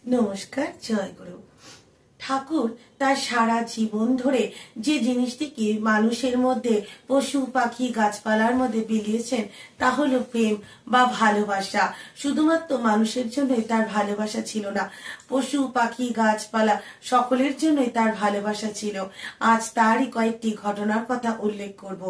নমস্কার, জয় গুরু। ঠাকুর তার সারা জীবন ধরে যে জিনিসটিকে মানুষের মধ্যে, পশু পাখি গাছপালার মধ্যে বিলিয়েছেন তা হলো প্রেম বা ভালোবাসা। শুধুমাত্র মানুষের জন্যই তার ভালোবাসা ছিল না, পশু পাখি গাছপালা সকলের জন্যই তার ভালোবাসা ছিল। আজ তারই কয়েকটি ঘটনার কথা উল্লেখ করব।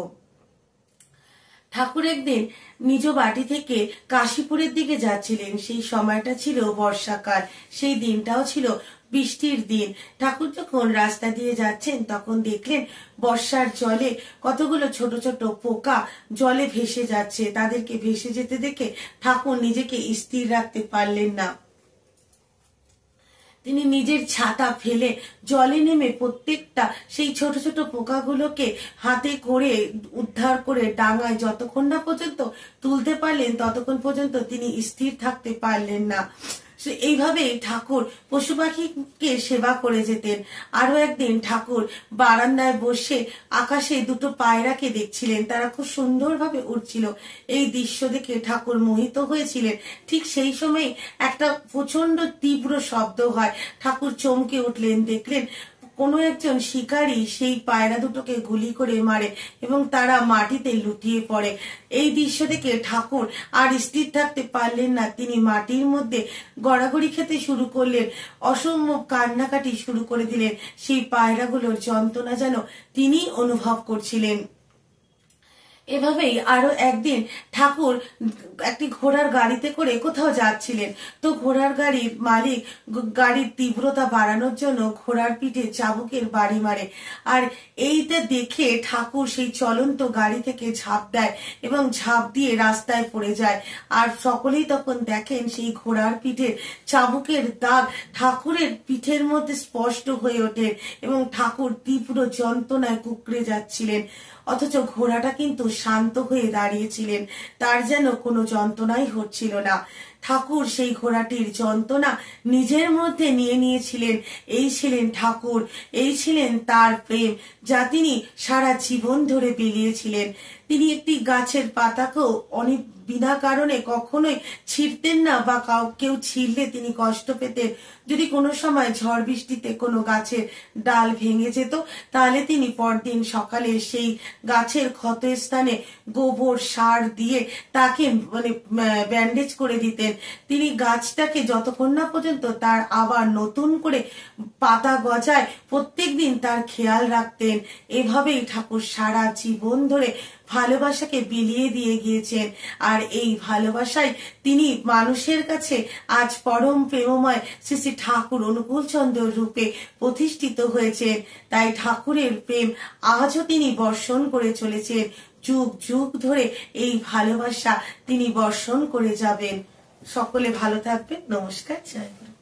ঠাকুর একদিন নিজ বাড়ি থেকে কাশীপুরের দিকে যাচ্ছিলেন। সেই সময়টা ছিল বর্ষাকাল, সেই দিনটাও ছিল বৃষ্টির দিন। ঠাকুর যখন রাস্তা দিয়ে যাচ্ছেন তখন দেখলেন বর্ষার জলে কতগুলো ছোট ছোট পোকা জলে ভেসে যাচ্ছে। তাদেরকে ভেসে যেতে দেখে ঠাকুর নিজেকে স্থির রাখতে পারলেন না। তিনি নিজের ছাতা ফেলে জলে নেমে প্রত্যেকটা সেই ছোট ছোট পোকাগুলোকে হাতে করে উদ্ধার করে ডাঙায় যতক্ষণ না পর্যন্ত তুলতে পারলেন ততক্ষণ পর্যন্ত তিনি স্থির থাকতে পারলেন না। এইভাবে ঠাকুর পশু পাখিকে সেবা করে যেতেন। আরো একদিন ঠাকুর বারান্দায় বসে আকাশে দুটো পায়রাকে দেখছিলেন, তারা খুব সুন্দরভাবে উড়ছিল। এই দৃশ্য দেখে ঠাকুর মোহিত হয়েছিলেন। ঠিক সেই সময় একটা প্রচন্ড তীব্র শব্দ হয়। ঠাকুর চমকে উঠলেন, দেখলেন কোনো একজন শিকারী সেই পায়রা দুটোকে গুলি করে মারে এবং তারা মাটিতে লুটিয়ে পড়ে। এই দৃশ্য দেখে ঠাকুর আর স্থির থাকতে পারলেন না। তিনি মাটির মধ্যে গড়াগড়ি খেতে শুরু করলেন, অসম্ভব কান্নাকাটি শুরু করে দিলেন। সেই পায়রাগুলোর যন্ত্রণা যেন তিনি অনুভব করছিলেন। এভাবেই আরো একদিন ঠাকুর একটি ঘোড়ার গাড়িতে করে কোথাও যাচ্ছিলেন। তো ঘোড়ার গাড়ির মালিক গাড়ির তীব্রতা বাড়ানোর জন্য ঘোড়ার পিঠে চাবুকের বাড়ি মারে। আর এইটা দেখে ঠাকুর সেই চলন্ত গাড়ি থেকে ঝাঁপ দেয় এবং ঝাঁপ দিয়ে রাস্তায় পড়ে যায়। আর সকলেই তখন দেখেন সেই ঘোড়ার পিঠের চাবুকের দাগ ঠাকুরের পিঠের মধ্যে স্পষ্ট হয়ে ওঠে এবং ঠাকুর তীব্র যন্ত্রণায় কুঁকড়ে যাচ্ছিলেন। অথচ ঘোড়াটা কিন্তু শান্ত হয়ে দাঁড়িয়েছিলেন, তার যেন কোনো যন্ত্রণাই হচ্ছিল না। ঠাকুর সেই ঘোড়াটির যন্ত্রণা নিজের মধ্যে নিয়ে নিয়েছিলেন। এই ছিলেন ঠাকুর, এই ছিলেন তার প্রেম, যা তিনি সারা জীবন ধরে বিলিয়েছিলেন। তিনি একটি গাছের পাতাকেও অনেক বিনা কারণে কখনোই ছিঁড়তেন না, বা কেউ ছিঁড়লে তিনি কষ্ট পেতেন। যদি কোনো সময় ঝড় বৃষ্টিতে কোনো গাছের ডাল ভেঙে যেত তাহলে তিনি পরদিন সকালে সেই গাছের ক্ষত স্থানে গোবর সার দিয়ে তাকে ব্যান্ডেজ করে দিতেন। তিনি গাছটাকে যতক্ষণ না পর্যন্ত তার আবার নতুন করে পাতা গজায় প্রত্যেকদিন তার খেয়াল রাখতেন। এভাবেই ঠাকুর সারা জীবন ধরে ভালোবাসাকে বিলিয়ে দিয়ে গিয়েছেন। আর এই ভালোবাসায় তিনি মানুষের কাছে আজ পরম প্রেমময় শ্রী শ্রী ঠাকুর অনুকূলচন্দ্র রূপে প্রতিষ্ঠিত হয়েছেন। তাই ঠাকুরের প্রেম আজও তিনি বর্ষণ করে চলেছেন। যুগ যুগ ধরে এই ভালোবাসা তিনি বর্ষণ করে যাবেন। সকলে ভালো থাকবেন। নমস্কার, জয় গুরু।